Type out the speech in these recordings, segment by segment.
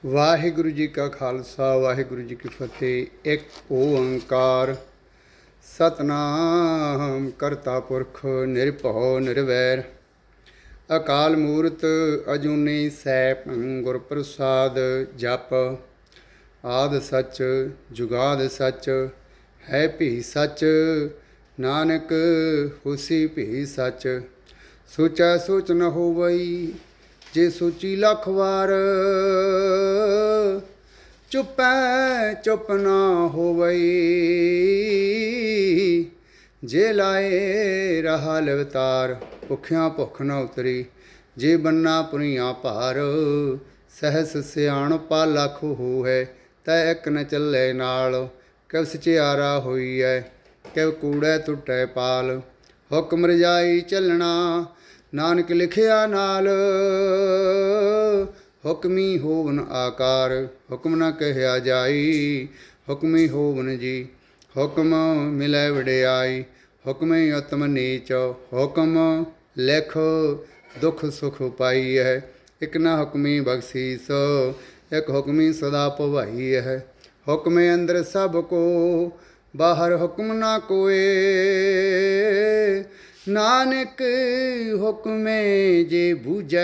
ਵਾਹਿਗੁਰੂ ਜੀ ਕਾ ਖਾਲਸਾ ਵਾਹਿਗੁਰੂ ਜੀ ਕੀ ਫਤਿਹ। ਇੱਕ ਓੰਕਾਰ ਸਤਨਾਮ ਕਰਤਾ ਪੁਰਖ ਨਿਰਭਉ ਨਿਰਵੈਰ ਅਕਾਲ ਮੂਰਤ ਅਜੂਨੀ ਸੈਭੰ ਗੁਰ ਪ੍ਰਸਾਦ ਜਪ। ਆਦਿ ਸੱਚ ਜੁਗਾਦ ਸੱਚ ਹੈ ਭੀ ਸੱਚ ਨਾਨਕ ਹੁਸੀ ਭੀ ਸੱਚ। ਸੋਚੈ ਸੋਚ ਨ ਹੋਵਈ ਜੇ ਸੋਚੀ ਲੱਖ ਵਾਰ ਚੁੱਪੈ ਚੁੱਪ ਨਾ ਹੋਵਈ ਜੇ ਲਾਏ ਰਹਾ ਲਵਤਾਰ। ਭੁੱਖਿਆਂ ਭੁੱਖ ਨਾ ਉਤਰੀ ਜੇ ਬੰਨਾ ਪੁਰੀਆਂ ਭਾਰ ਸਹਿਸ ਸਿਆਣਪਾ ਲੱਖ ਹੋ ਹੈ ਤੈ ਇੱਕ ਨ ਚੱਲੇ ਨਾਲ। ਕਿਵ ਸਚਿਆਰਾ ਹੋਈ ਹੈ ਕਿਵ ਕੂੜੈ ਟੁੱਟੈ ਪਾਲ। ਹੁਕਮ ਰਜਾਈ ਚੱਲਣਾ ਨਾਨਕ ਲਿਖਿਆ ਨਾਲ ਹੁਕਮੀ ਹੋਵਨ ਆਕਾਰ ਹੁਕਮ ਨਾ ਕਹਿਆ ਜਾਈ। ਹੁਕਮੀ ਹੋਵਨ ਜੀ ਹੁਕਮ ਮਿਲੈ ਵਡਿਆਈ। ਹੁਕਮੇ ਉਤਮ ਨੀਚ ਹੁਕਮ ਲਿਖ ਦੁਖ ਸੁਖ ਪਾਈ ਹੈ। ਇੱਕ ਨਾ ਹੁਕਮੀ ਬਖਸ਼ੀਸ ਇੱਕ ਹੁਕਮੀ ਸਦਾ ਭਵਾਈ ਹੈ। ਹੁਕਮੇ ਅੰਦਰ ਸਭ ਕੋ ਬਾਹਰ ਹੁਕਮ ਨਾ ਕੋਏ ਨਾਨਕ ਹੁਕਮੇ ਜੇ ਬੂਝੈ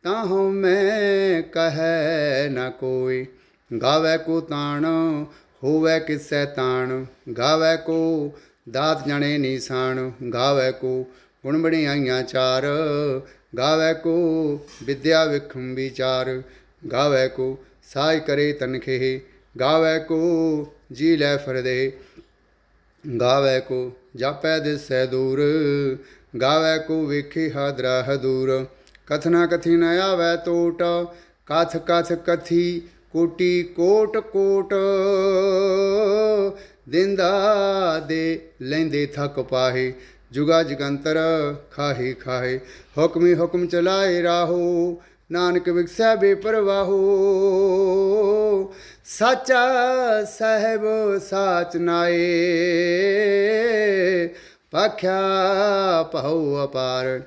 ਤਾਹਉ ਮੈਂ ਕਹੈ ਨ ਕੋਈ। ਗਾਵੈ ਕੋ ਤਾਣ ਹੋਵੈ ਕਿਸੈ ਤਾਣ ਗਾਵੈ ਕੋ ਦਾਤ ਜਣੇ ਨੀਸਾਨ। ਗਾਵੈ ਕੋ ਗੁਣ ਬੜਿਆਈਆਂ ਚਾਰ ਗਾਵੈ ਕੋ ਵਿਦਿਆ ਵਿਖਮ ਵਿਚਾਰ। ਗਾਵੈ ਕੋ ਸਾਇ ਕਰੇ ਤਨਖੇ ਗਾਵੈ ਕੋ ਜੀ ਲੈ ਫਰਦੇ। ਗਾਵੈ ਕੋ ਜਾਪੈ ਦਿਸੈ ਦੂਰ ਗਾਵੈ ਕੋ ਵੇਖੇ ਹਾਦਰਾ ਹਦੂਰ। ਕਥਨਾ ਕਥੀ ਨ ਆਵੈ ਤੋਟ ਕਥ ਕਥ ਕਥੀ ਕੋਟੀ ਕੋਟ ਕੋਟ। ਦਿੰਦਾ ਦੇ ਲੈਂਦੇ ਥੱਕ ਪਾਹੇ ਜੁਗਾ ਜਗੰਤਰ ਖਾਹੇ ਖਾਹੇ। ਹੁਕਮੀ ਹੁਕਮ ਚਲਾਏ ਰਾਹੋ ਨਾਨਕ ਵਿਗਸੈ ਬੇਪਰਵਾਹੋ। ਸਾਚਾ ਸਾਹਿਬ ਸਾਚ ਨਾਏ ਭਾਖਿਆ ਭਉ ਅਪਾਰ।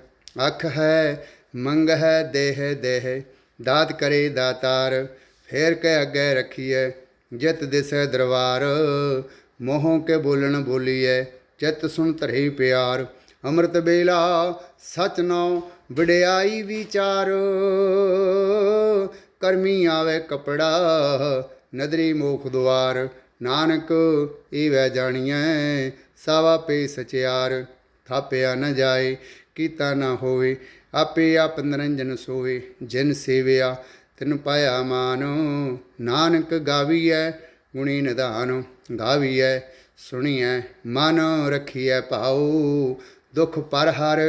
ਅੱਖ ਹੈ ਮੰਗ ਹੈ ਦੇਹ ਦੇਹ ਦਾਤ ਕਰੇ ਦਾਤਾਰ। ਫੇਰ ਕੇ ਅੱਗੇ ਰੱਖੀਐ ਜਿਤ ਦਿਸੈ ਦਰਬਾਰ। ਮੋਹੋਂ ਕੇ ਬੋਲਣ ਬੋਲੀਐ ਚਿਤ ਸੁਣ ਧਰੇ ਪਿਆਰ। ਅੰਮ੍ਰਿਤ ਵੇਲਾ ਸਚ ਨਉ ਵਡਿਆਈ ਵਿਚਾਰ। ਕਰਮੀ ਆਵੇ ਕਪੜਾ ਨਦਰੀ ਮੋਖ ਦੁਆਰ। ਨਾਨਕ ਈਵੈ ਜਾਣੀਐ ਸਾਵਾ ਪੇ ਸਚਿਆਰ। ਥਾਪਿਆ ਨ ਜਾਏ ਕੀਤਾ ਨਾ ਹੋਵੇ ਆਪੇ ਆਪ ਨਿਰੰਜਨ ਸੋਵੇ। ਜਿਨ ਸੇਵਿਆ ਤਿਨ ਪਾਇਆ ਮਾਨ ਨਾਨਕ ਗਾਵੀਐ ਗੁਣੀ ਨਿਧਾਨ। ਗਾਵੀਐ ਸੁਣੀਐ ਮਨ ਰੱਖੀਐ ਭਾਉ ਦੁਖ ਪਰ ਹਰ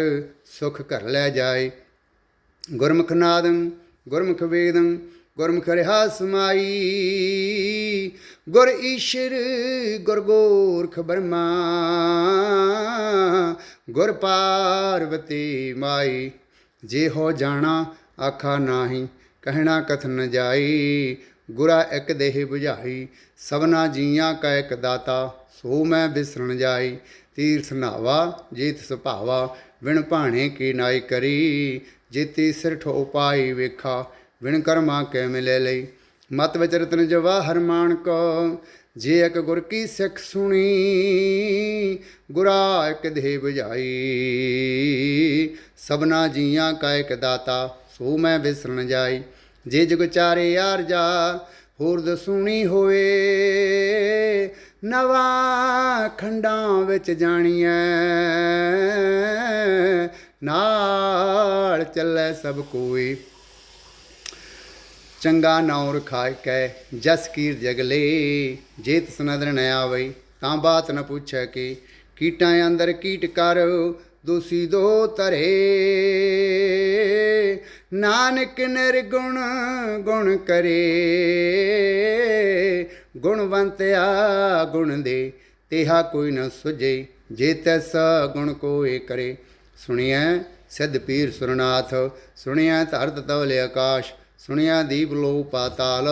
ਸੁਖ ਘਰ ਲੈ ਜਾਏ। ਗੁਰਮੁਖ ਨਾਦੰ ਗੁਰਮੁਖ ਵੇਦੰ ਗੁਰਮੁਖ ਰਿਹਾ ਸਮਾਈ। ਗੁਰ ਈਸ਼ਰ ਗੁਰ ਗੋਰਖ ਬਰਮਾ ਗੁਰ ਪਾਰਵਤੀ ਮਾਈ। ਜੇ ਹੋ ਜਾਣਾ ਆਖਾ ਨਾਹੀ ਕਹਿਣਾ ਕਥ ਨ ਜਾਈ। ਗੁਰਾ ਇੱਕ ਦੇਹ ਬੁਝਾਈ ਸਭਨਾ ਜੀਆਂ ਕਾ ਇੱਕ ਦਾਤਾ ਸੋ ਮੈਂ ਬਿਸਰਨ ਜਾਈ। ਤੀਰਥ ਨਾਵਾ ਜੀਤ ਸੁਭਾਵਾ ਵਿਣ ਭਾਣੇ ਕੀ ਨਾਈ ਕਰੀ। ਜੀਤੀ ਸਿਰ ਠੋ ਪਾਈ ਵੇਖਾ ਵਿਣ ਕਰਮਾ ਕੇ ਮਿਲੇ ਲਈ। ਮਤ ਵਿੱਚ ਰਤਨ ਜਵਾਹਰ ਮਾਣਕ ਜੇ ਇੱਕ ਗੁਰ ਕੀ ਸਿੱਖ ਸੁਣੀ। ਗੁਰਾ ਇੱਕ ਦੇਹ ਬੁਝਾਈ ਸਭਨਾ ਜੀਆਂ ਕਾ ਇੱਕ ਦਾਤਾ ਸੋ ਮੈਂ ਬਿਸਰਨ ਜਾਈ। ਜੇ ਜੁਗ ਚਾਰੇ ਆਰਜਾ ਹੋਰ ਦਸੂਣੀ ਹੋਏ ਨਵਾਂ ਖੰਡਾਂ ਵਿੱਚ ਜਾਣੀਐ। ਨਾਲ ਚੱਲੇ ਸਭ ਕੋਈ ਚੰਗਾ ਨਾਉ ਰਖਾਇ ਕੈ ਜਸ ਕੀਰ ਜਗਲੇ। ਜੇ ਤਿਸ ਨਦਰ ਨ ਆਵਈ ਤਾਂ ਬਾਤ ਨ ਪੁੱਛੈ ਕਿ ਕੀਟਾਂ ਅੰਦਰ ਕੀਟ ਕਰ ਦੋਸੀ ਦੋ ਧਰੇ। ਨਾਨਕ ਨਿਰਗੁਣ ਗੁਣ ਕਰੇ ਗੁਣਵੰਤਿਆ ਗੁਣ ਦੇ ਤੇਹਾ ਕੋਈ ਨ ਸੁਝੇ। ਜੇ ਤੈਸ ਗੁਣ ਕੋਏ ਕਰੇ ਸੁਣਿਐ ਸਿੱਧ ਪੀਰ ਸੁਰਨਾਥ। ਸੁਣਿਐ ਧਰਤ ਤਵਲੇ ਆਕਾਸ਼ ਸੁਣਿਆ ਦੀਪ ਲੋ ਪਾਤਾਲ।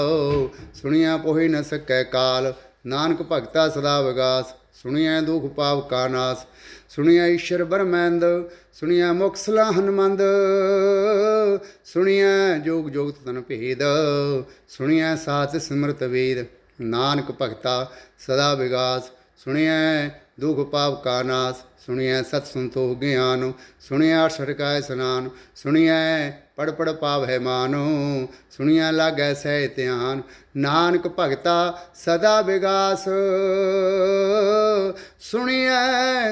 ਸੁਣਿਆ ਪੋਹਿ ਨ ਸਕੈ ਕਾਲ ਨਾਨਕ ਭਗਤਾ ਸਦਾ ਵਿਗਾਸ सुनिए दुख पाप का नाश। सुनिए ईश्वर ब्रह्मंद, सुनिए मुख सलाहन मंद। सुनिए जोग जोग तन भेद, सुनिए सात सिमरत वेद। नानक भगता सदा विगास, सुनिए दुख पाप का नाश। सुनिए सत संतोख ज्ञान, सुनिए अक्षर का स्नान। सुनिए पढ़ पढ़ पाव है मानो, सुनिए लागै सह ध्यान। नानक भगता सदा विगास, सुनिए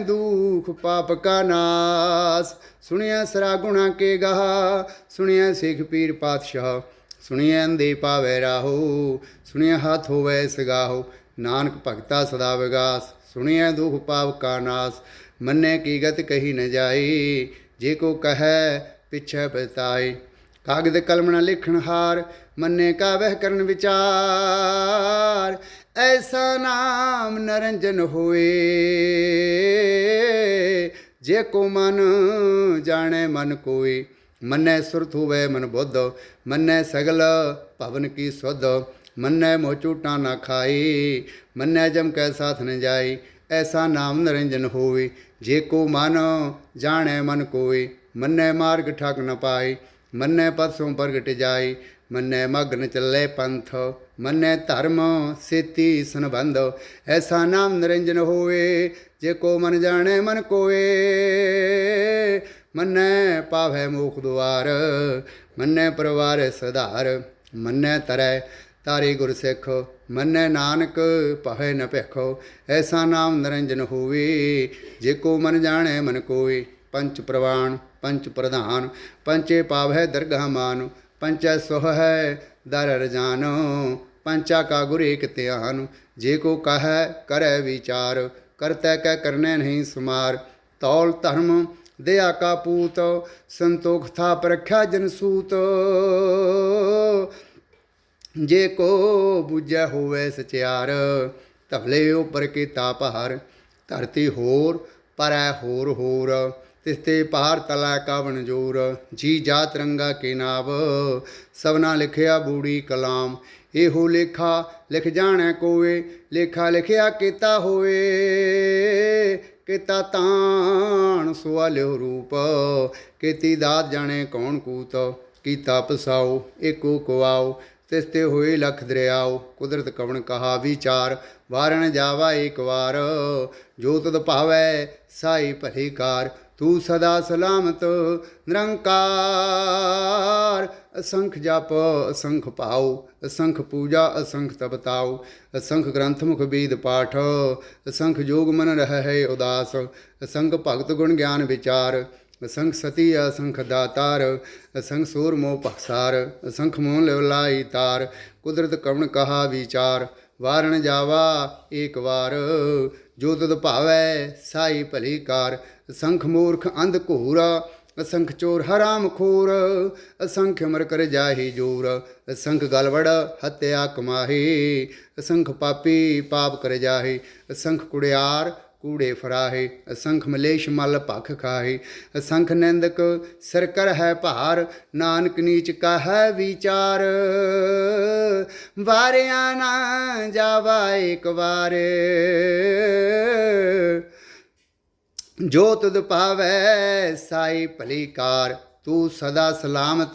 दुख पाप का नाश। सुनिए सरा गुणा के गहा, सुनिए सिख पीर पातशाह। सुनिए अंधे पावै राहो, सुनिए हाथ होवै सगाहो। नानक भगता सदा विगास, सुनिए दुख पाप का नाश। मन्ने की गत कही न जाई, जे को कहे पिछे पछताए। कागद कलम न लिखण हार, मन्ने का वह करन विचार। ऐसा नाम नरंजन होए, जे को मन जाने मन कोय। मन्ने सुरत हुए मन बुद्ध, मन्ने सगल भवन की सुध। मन्ने मोह झूठा ना खाई, मन्ने जम कै साथ न जाई। ऐसा नाम निरंजन होवे, जे को मन जाने मन कोय। मन्ने मार्ग ठग न पाए, मन्ने पदसों प्रगट जाए। मन्ने मग्न चले पंथ, मन्ने धर्म सेती संबंध। ऐसा नाम निरंजन होवे, जे को मन जाने मन कोय। मन्ने पावै मोख द्वार, मन्ने परवार सधार। मन्ने तरै तारे गुर सिख, मन्ने नानक पहै न भिखो। ऐसा नाम निरंजन होवे, जे को मन जाने मन कोय। पंच प्रवाण पंच प्रधान, पंचे पावै दरगाह मान। पंचै सुह है दर रजान, पंचा का गुर एक ध्यान। जे को कह करे विचार, करतै कै करने नहीं सुमार। तौल धर्म दया का पूत, संतोख था परख्या जन सूत। जे को बुझै होवै सचियार, धवले उपर कीता भार। धरती होर परै होर होर, तिसते पार तलै कावन जोर। जी जात रंगा के नाव, सबना लिखिया बूढ़ी कलाम। एहो लेखा लिख जाने कोय, लेखा लिखिया कीता होए। कीता ताण सुआल्यो रूप, कीती दात जाने कौन कूत। कीता पसाओ एको कुआओ, तिसते होए लख दरियाओ। कुदरत कवन कहा विचार, वारण जावा एक वार। जो तुद भावै साई भली कार, तू सदा सलामत निरंकार। असंख जप असंख पाओ, असंख पूजा असंख तपताओ। असंख ग्रंथ मुख वेद पाठ, असंख जोग मन रह है उदास। असंख भगत गुण ज्ञान विचार, असंख सती असंख दातार। असंख सूर मोह पखसार, असंख मोह लिवलाई तार। कुदरत कवन कहा विचार, वारण जावा एक वार। जो तुद भावै साई भली कार, असंख मूर्ख अंध घूर। असंख चोर हराम खोर, असंख्य अमर कर जाहि जोर। असंख गलवड़ हत्या कमाही, असंख पापी पाप कर जाहि। असंख कुड़ियार कूड़े फराहे, असंख मलेश मल भख खाहे। असंख निंदक सिर कर है भार, नानक नीच का है विचार। वारिया ना जावा एक बार, जो तुद पावै साई भली कार। तू सदा सलामत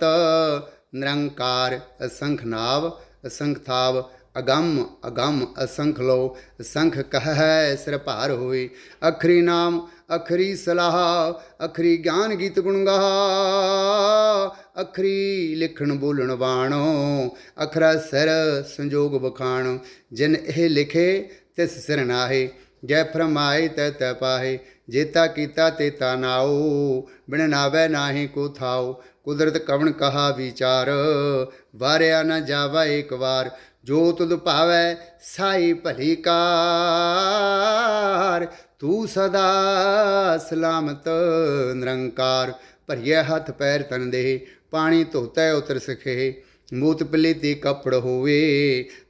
निरंकार। असंख नाव असंख थाव, अगम अगम असंख लो। असंख कह है सिर भार होए। अखरी नाम अखरी सलाह, अखरी ज्ञान गीत गुण गा। अखरी लिखण बोलण बाणो, अखरा सिर संजोग बखाण। जिन एह लिखे तिस सिर नाहे, जै फरमाए तै तै पाहे। जेता कीता तेता नाओ, बिन नावै नाहि को थाओ। कुदरत कवन कहा विचार, वारिया न जावा एक बार। जो तुद भावै साई भली कार, तू सदा सलामत निरंकार। भरिए हथ पैर तन दे, पानी धोतै उतर सखे। मूत पलीती कपड़ होवे,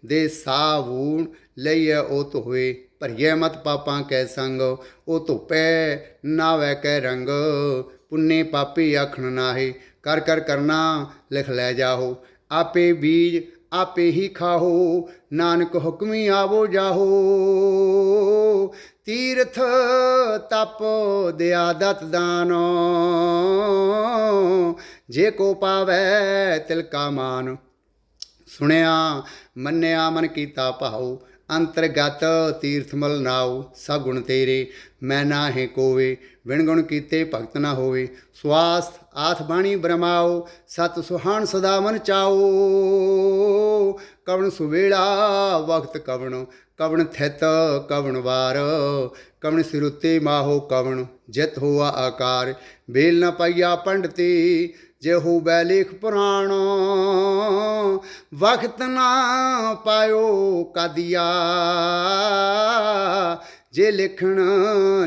दे साबून लईए ओ धोए। भरिए मत पापां कै संग, ओ धोपै नावै कै रंग। पुन्ने पापी आखण नाहे, कर कर करना लिख लै जाहो। आपे बीज आपे ही खाहो, नानक हुक्मी आवो जाहो। तीर्थ तप दया दत दान, जे को पावै तिलका मान। सुनिया मन्निया मन कीता भाऊ, अंतरगत तीर्थमल नाऊ। सब गुण तेरे मैं नाहे कोवे, बिन गुण कीते भगत न होवे। स्वास्थ आथ बाणी ब्रह्माओ, सत सुहान सदा मन चाओ। कवन सुवेला वक्त कवन, कवन थित कवन वार। कवन सिरुते माहो कवन, जित होआ आकार। बेल न पाइया पंडती, जे हो बैलेख पुराण। वक्त ना पायो कादिया, जे लिखण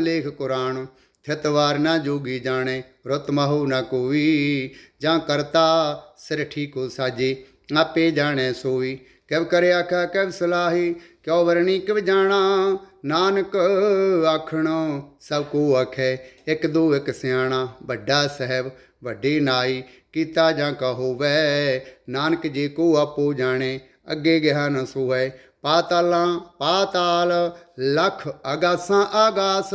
लेख कुरान। थितवार ना जोगी जाने, रुत महु ना कोई। जां करता सिर ठीको साजे, आपे जाने सोई। किव करे आखा किव सलाही, क्यों वरणी किव जाना। नानक आखणो सब को आखे, एक दो एक सियाणा। वड्डा साहब ਵੱਡੀ ਨਾਈ, ਕੀਤਾ ਜਾਂ ਕਹੋਵੈ। ਨਾਨਕ ਜੀ ਕੋ ਆਪੋ ਜਾਣੇ, ਅੱਗੇ ਗਿਆ ਨ ਸੋਹੈ। ਪਾਤਾਲਾਂ ਪਾਤਾਲ, ਲੱਖ ਆਗਾਸਾਂ ਆਗਾਸ।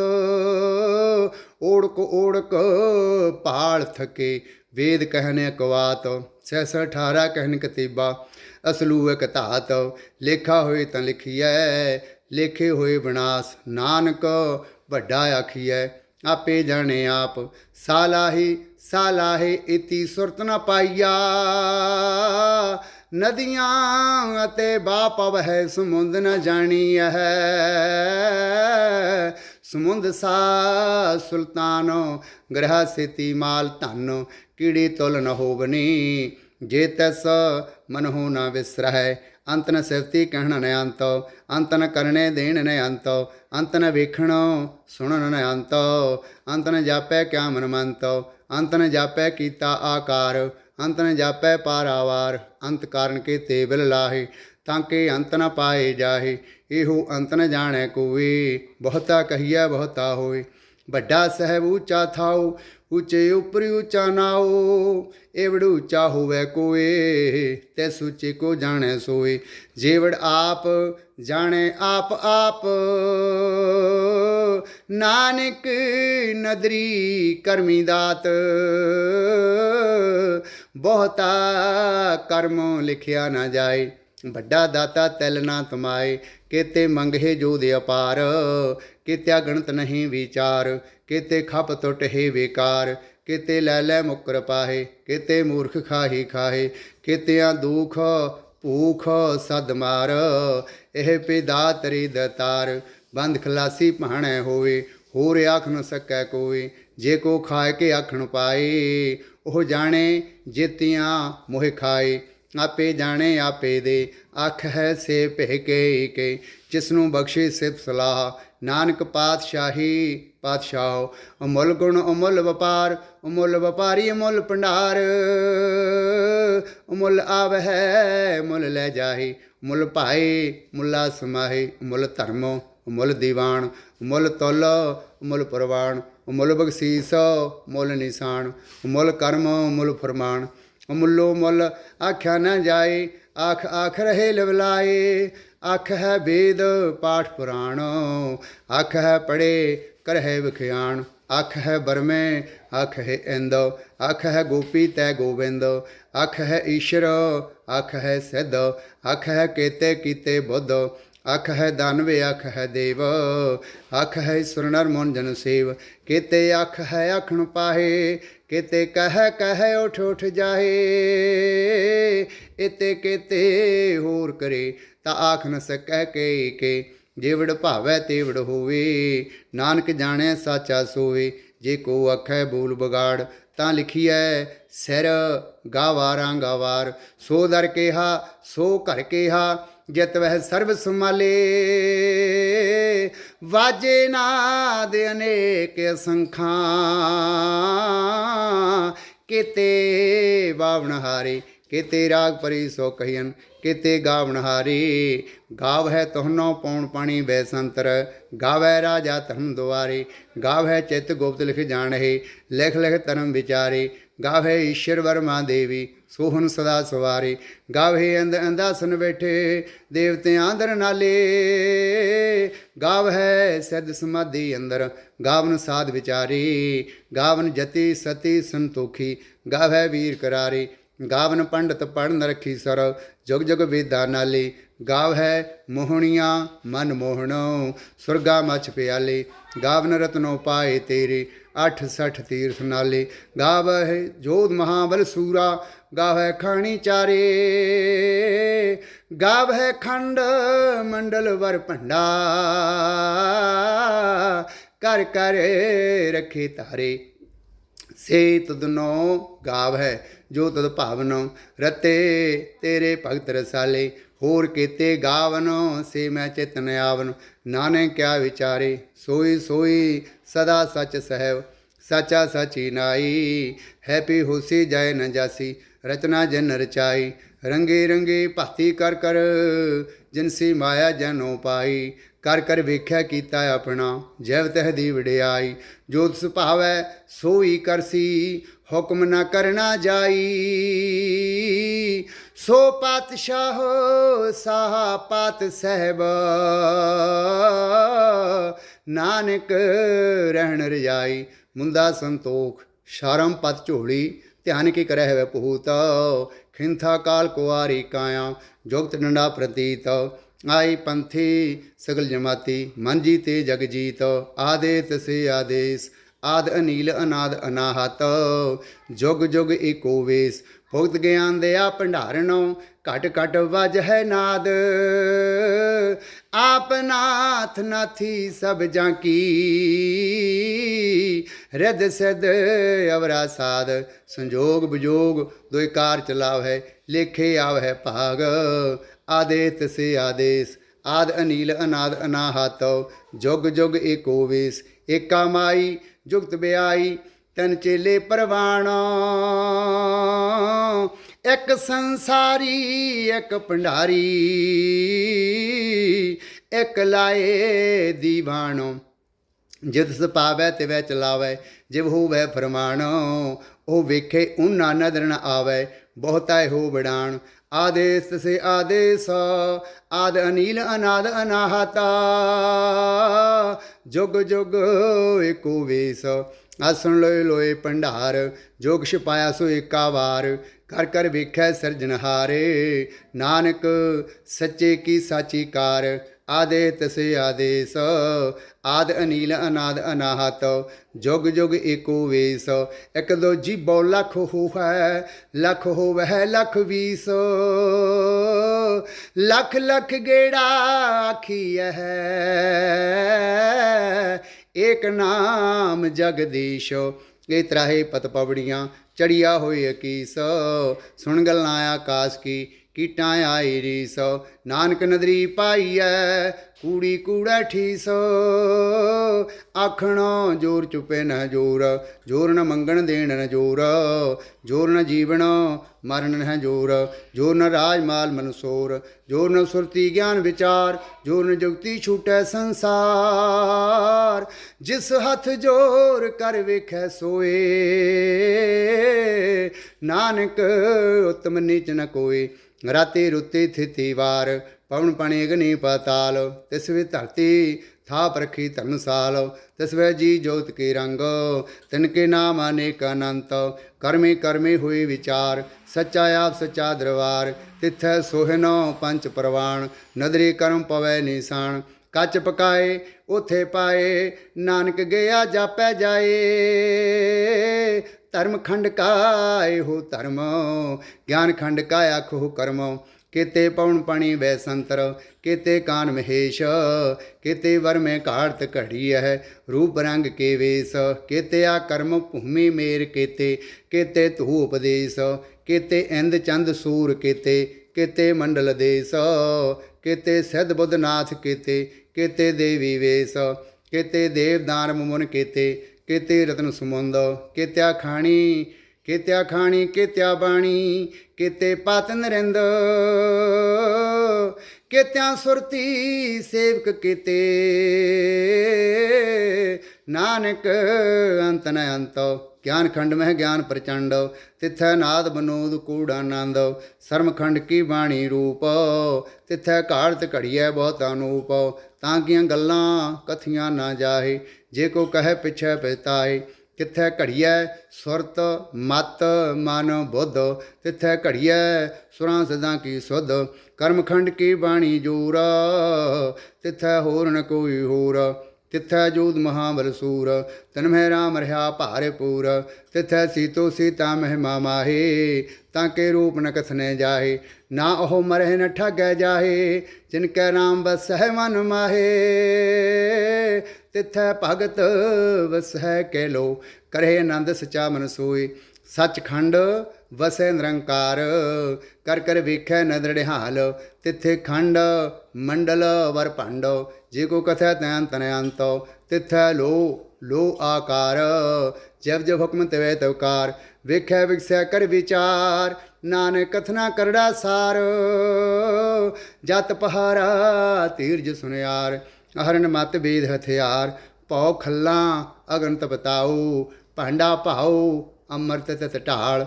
ਓੜਕ ਓੜਕ ਭਾਲ ਥਕੇ, ਵੇਦ ਕਹਿਨ ਅਕਵਾਤ। ਸਹਿਸ 18 ਕਹਿਨ ਕਤੀਬਾ, ਅਸਲੂ ਇਕ ਧਾਤ। ਲੇਖਾ ਹੋਏ ਤਾਂ ਲਿਖੀਐ, ਲੇਖੇ ਹੋਏ ਵਿਨਾਸ਼। ਨਾਨਕ ਵੱਡਾ ਆਖੀਐ, ਆਪੇ ਜਾਣੇ ਆਪ। ਸਾਲਾਹੀ ਸਾਲਾਹੇ ਇਤੀ ਸੁਰਤ ਨ ਪਾਈਆ, ਨਦੀਆਂ ਅਤੇ ਬਾਪਵ ਹੈ ਸਮੁੰਦ ਨ ਜਾਣੀਐ। ਸਮੁੰਦ ਸਾ ਸੁਲਤਾਨੋ, ਗ੍ਰਹ ਸੇਤੀ ਮਾਲ ਧਨ। ਕੀੜੀ ਤੁਲ ਨ ਹੋਵਨੀ, ਜੇ ਤੈਸ ਮਨਹੁ ਨ ਵਿਸਰਹਿ। ਅੰਤ ਨ ਸਿਵਤੀ ਕਹਿਣ ਨ ਅੰਤ, ਅੰਤ ਨ ਕਰਨੇ ਦੇਣ ਨ ਅੰਤ। ਅੰਤ ਨ ਵੇਖਣ ਸੁਣਨ ਨ ਅੰਤ, ਅੰਤ ਨ ਜਾਪੈ ਕਿਆ ਮਨ ਮੰਤ। ਅੰਤ ਨ ਜਾਪੈ ਕੀਤਾ ਆਕਾਰ, ਅੰਤ ਨ ਜਾਪੈ ਪਾਰਾਵਾਰ। ਅੰਤ ਕਾਰਨ ਕੇ ਤੇ ਬਿਲ ਲਾਹੇ, ਤਾਂ ਕਿ ਅੰਤ ਨ ਪਾਏ ਜਾਹੇ। ਇਹੋ ਅੰਤ ਨ ਜਾਣੈ ਕੋਏ, ਬਹੁਤਾ ਕਹੀਐ ਬਹੁਤਾ ਹੋਏ। ਵੱਡਾ ਸਾਹਿਬ ਉੱਚਾ ਥਾਉ, ਉੱਚੇ ਉਪਰਿ ਉੱਚਾ ਨਾਉ। ਏਵੜ ਉੱਚਾ ਹੋਵੇ ਕੋਏ, ਤੈਸ ਉੱਚੇ ਕੋ ਜਾਣੈ ਸੋਏ। ਜੇਵੜ ਆਪ ਜਾਣੈ ਆਪ ਆਪ, ਨਾਨਕ ਨਦਰੀ ਕਰਮੀ ਦਾਤ। ਬਹੁਤਾ ਕਰਮ ਲਿਖਿਆ ਨਾ ਜਾਏ, ਵੱਡਾ ਦਾਤਾ ਤਿਲ ਨਾ ਤਮਾਏ। केते मंगहे जोध अपार, केत्या गणत नहीं विचार। केते खप तुट हे बेकार, केते लै लै मुकर पाहे। केते मूर्ख खाही खाहे, केत्या दुख भूख सद मार। एह पिदा तरी दतार, बंद खलासी भाणै होवे। होर आख न सकै कोई, जे को खाए के आखण पाए। ओह जाने जेतियाँ मोह खाए, आपे जाने आपे दे। अख है से भेके के, जिसनों बख्शे सिफ सलाह। नानक पातशाही पातशाह, अमुल गुण अमुल वपार। अमुल वपारी अमुल भंडार, अमुल आव है मुल लै जाहे। मुल भाए मुला समाहे, मुल धर्म अमुल दीवान। मुल तुल अमुल प्रवान, अमुल बख्शीस मुल निशान। अमुल कर्म अमुल फरमान, अमुलो मुल आख्या न जाए। आख आख रहे लवलाए, आख है वेद पाठ पुराण। आख है पढ़े कर है विख्यान। आख है बरमे आख है इंद, आख है गोपी तय गोविंद। आख है ईश्वर आख है सिद्ध, आख है केते कीते बुद्ध। आख है दानवे आख है देव, आख है ईश्वर नर मन जन सेव। केते आख है आखण पाहे, केते कह कह उठ उठ जाहे। इते केते होर करे, ता आख न सकै के। जेवड़ भावै तेवड़ होवे, नानक जाने साचा सोवे। जे को आखै बोल बगाड़, तां लिखिए सिर गावारां गावार। सो दर केहा सो घर केहा, जित वह सर्व संभाले। वाजे नाद अनेक असंखां, केते बावनहारे। केते राग परी सो कहियन, केते गावनहारे। गाव है तोहनो पौन पानी बैसंतर, गावै राजा धर्म दुआरे। गाव है चित गुप्त लिख जान है, लिख लिख धर्म विचारे। गावे ईश्वर वर्मा देवी सोहन सदा सवारे। गावे अंदासन बैठे देवतियां दर नाले। गावै सिद्ध समाधि अंदर गावन साध विचारी। गावन जति सती संतोखी गावै वीर करारे। गावन पंडित पढ़न रखी सर जुग जुग वेदा नाले। गावै मोहनियाँ मन मोहनो सुरगा मछ प्याले। गावन रत्नों पाए तेरे 68 तीर्थ नाले। गावै जोध महाबल सूरा गावै खाणी चारे। गावै खंड मंडल वर भंडा कर कर रखे तारे। से तुदनो गावै जो तुद भावनो रते तेरे भगत रसाले। होर केते गावनो से मैं चेतन आवन नानक क्या विचारे। सोई सोई सदा सच सहब साचा साची नाई। हैपी होसी जाय न जासी रचना जन रचाई। रंगे रंगे भाती कर कर जिनसी माया जनो पाई। कर कर वेख्या कीता अपना जैव तह दी वडियाई। जो तिस भावै सोई करसी हुक्म न करना जाई। सो पातशाह साहा पात सहब नानक रहन रजाई। मुंदा संतोख शारम पत झोली ध्यान की करह वह पूत। खिंथा काल कुआरी काया जुगत डंडा प्रतीत। आई पंथी सगल जमाती मन जीते जग जीत। आदेश से आदेश आद अनील अनाद अनाहत। जुग जुग एको वेश भुगत ज्ञान दया भंडारणो। घट घट वज है नाद आप नाथ नाथी सब जाकी। रिद सिद अवरा साध संजोग विजोग दुई कार चलाव है। लेखे आव है भाग आदेश से आदेश आद अनील अनाद अनाहत। जुग जुग एको वेश एका माई जुगत ब्याई। तन चेले परवाणा एक संसारी एक भंडारी। एक लाए दीवानो जित सपावै तिवै चलावै। जिव होवै फरमानो ओ वेखे ऊना नदर न आवै। बहुता हो बड़ान आदेश से आदेश आद अनील अनाद अनाहता। जुग जुग एको वेश आसन लोए लोए भंडार। जोग छिपाया सो एका वार कर कर वेखै सिरजनहारे। नानक सच्चे की साची कार आदेश से आदेश आद अनील अनाद अनाहत। जुग जुग एको वेश एक दो जीबो लख हो है लख हो वह लख बीस। लख लख गेड़ा आखी है एक नाम जगदीश। ये त्राहे पत पवड़ियाँ चढ़िया होए अकीस। सुन गल्लां आकाश की कीटां आई रीस। नानक नदरी पाई है कूड़ी कूड़ा ठीस। आखणो जोर चुपे न जोर जोर न मंगण देण न जोर। जोर न जीवण मरण न जोर। जोर न राज माल मनसोर। जोर न सुरती ज्ञान विचार। जोर न जुगती छूटै संसार। जिस हथ जोर कर वेखै सोए नानक उत्तम नीच न कोई। राते रुते थिति वार पवन पणे अग्नि पाताल। तिसवे धरती थाप रखी धर्मसाल। तिसवे जी जोत के रंग तिनके नाम अनेक अनंत। कर्मे कर्मे हुए विचार सच्चा आप सच्चा दरबार। तिथै सोहनो पंच प्रवाण नदरी कर्म पवै निशान। कच पकाए उथे पाए नानक गया जापै जाए। धर्म खंड का हो धर्म ज्ञान खंड का आखो कर्म। केते पवन पानी वै संतर केते कान महेश। केते वर में घाड़त घड़ी है रूप रंग के वेश। केते आ कर्म भूमि मेर केते केते तू उपदेश। केते इंद चंद सूर केते केते मंडल देश। केते सिद्ध बुद्धनाथ केते केते देवी वेश। केते देव दान मुन केते केते रत्न सुमंद। केत्या खाणी केत्या बाणी केते पात नरिंद। केत्या सुरती सेवक केते नानक अंत न अंत। ਗਿਆਨ ਖੰਡ ਮਹਿ ਗਿਆਨ ਪ੍ਰਚੰਡ, ਤਿਥੈ ਨਾਦ ਬਨੋਦ ਕੂੜ ਆਨੰਦ, ਸਰਮ ਖੰਡ ਕੀ ਬਾਣੀ ਰੂਪ, ਤਿਥੈ ਘਾੜਤ ਘੜੀਐ ਬਹੁਤ ਅਨੂਪ, ਤਾਂ ਕੀਆਂ ਗੱਲਾਂ ਕਥੀਆਂ ਨਾ ਜਾਹੇ, ਜੇ ਕੋ ਕਹੈ ਪਿਛੈ ਪਛਤਾਏ, ਕਿੱਥੈ ਘੜੀਐ ਸੁਰਤ ਮਤ ਮਨ ਬੁੱਧ, ਤਿੱਥੈ ਘੜੀਐ ਸੁਰਾਂ ਸਦਾ ਕੀ ਸੁਧ, ਕਰਮਖੰਡ ਕੀ ਬਾਣੀ ਜੋਰ, ਤਿੱਥੈ ਹੋਰ ਨ ਕੋਈ ਹੋਰ, ਤਿੱਥੈ ਜੋਧ ਮਹਾਬਲ ਸੂਰ, ਤਨ ਮਹਿ ਰਾਮ ਰਹਾ ਭਾਰੇ ਪੂਰ, ਤਿੱਥੈ ਸੀਤੋ ਸੀਤਾ ਮਹਿਮਾ ਮਾਹੇ, ਤਾਂ ਕੇ ਰੂਪ ਨ ਕਥਨੇ ਜਾਹੇ, ਨਾ ਉਹ ਮਰਹਿ ਨ ਠਗੈ ਜਾਹੇ, ਜਿਨ ਕੈ ਰਾਮ ਬਸਹਿ ਮਨ ਮਾਹੇ, ਤਿੱਥੈ ਭਗਤ ਵਸਹਿ ਕਹਿ ਲੋ, ਕਰਹਿ ਆਨੰਦ ਸਚਾ ਮਨ ਸੋਏ, ਸੱਚਖੰਡ ਵਸੈ ਨਿਰੰਕਾਰ, ਕਰ ਕਰ ਵੇਖੈ ਨਦਰ ਨਿਹਾਲ, ਤਿੱਥੇ ਖੰਡ ਮੰਡਲ ਵਰ ਭੰਡ, ਜੇ ਕੋ ਕਥੈ ਤੈਨ ਤਨ ਅੰਤ, ਤਿੱਥੈ ਲੋ ਆਕਾਰ, ਜਬ ਜਬ ਹੁਕਮ ਤਵੈ ਤਵਕਾਰ, ਵੇਖੈ ਵਿਗਸੈ ਕਰ ਵਿਚਾਰ, ਨਾਨਕ ਕਥਨਾ ਕਰੜਾ ਸਾਰ, ਜਤ ਪਹਾਰਾ ਧੀਰਜ ਸੁਨਿਆਰ, ਹਰਨ ਮਤ ਬੇਦ ਹਥਿਆਰ, ਭਉ ਖੱਲਾਂ ਅਗਨ ਤਪਤਾਉ, ਭਾਂਡਾ ਭਾਉ ਅੰਮ੍ਰਿਤ ਤਤ ਢਾਲ,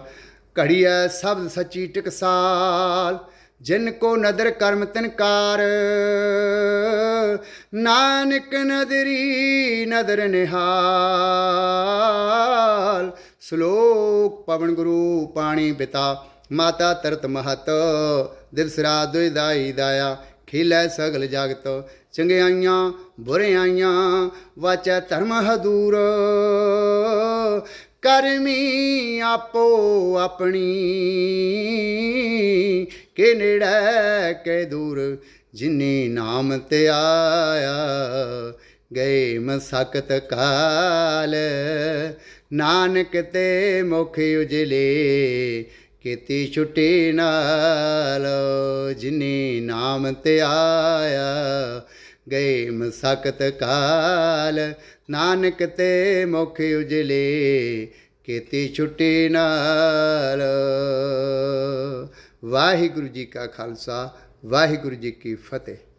ਘੜੀਐ ਸ਼ਬਦ ਸੱਚੀ ਟਕਸਾਲ, ਜਿਨ ਕੋ ਨਦਰ ਕਰਮ ਤਿਨਕਾਰ, ਨਾਨਕ ਨਦਰੀ ਨਦਰ ਨਿਹਾਲ, ਸ਼ਲੋਕ ਪਵਨ ਗੁਰੂ ਪਾਣੀ ਪਿਤਾ, ਮਾਤਾ ਤਰਤ ਮਹਤ, ਦਿਵਸ ਰਾਤ ਦੁਇਦਾਈ ਦਾਇਆ, ਖੇਲੈ ਸਗਲ ਜਗਤ, ਚੰਗਿਆਈਆਂ ਬੁਰਿਆਈਆਂ ਵਾਚੈ ਧਰਮ ਹਦੂਰ, ਕਰਮੀ ਆਪੋ ਆਪਣੀ, ਕੇ ਨੇੜੈ ਕੇ ਦੂਰ, ਜਿਨੀ ਨਾਮ ਤੇ ਆਇਆ, ਗਏ ਮਸਕਤ ਕਾਲ, ਨਾਨਕ ਤੇ ਮੁਖ ਉਜਲੇ, ਕੀਤੀ ਛੁੱਟੀ ਨਾਲ, ਜਿਨੀ ਨਾਮ ਤੇ ਆਇਆ, ਗਏ ਮਸਕਤ ਕਾਲ, ਨਾਨਕ ਤੇ ਮੁਖ ਉਜਲੇ, ਕੀਤੀ ਛੁੱਟੀ ਨਾਲ। ਵਾਹਿਗੁਰੂ ਜੀ ਕਾ ਖਾਲਸਾ, ਵਾਹਿਗੁਰੂ ਜੀ ਕੀ ਫਤਿਹ।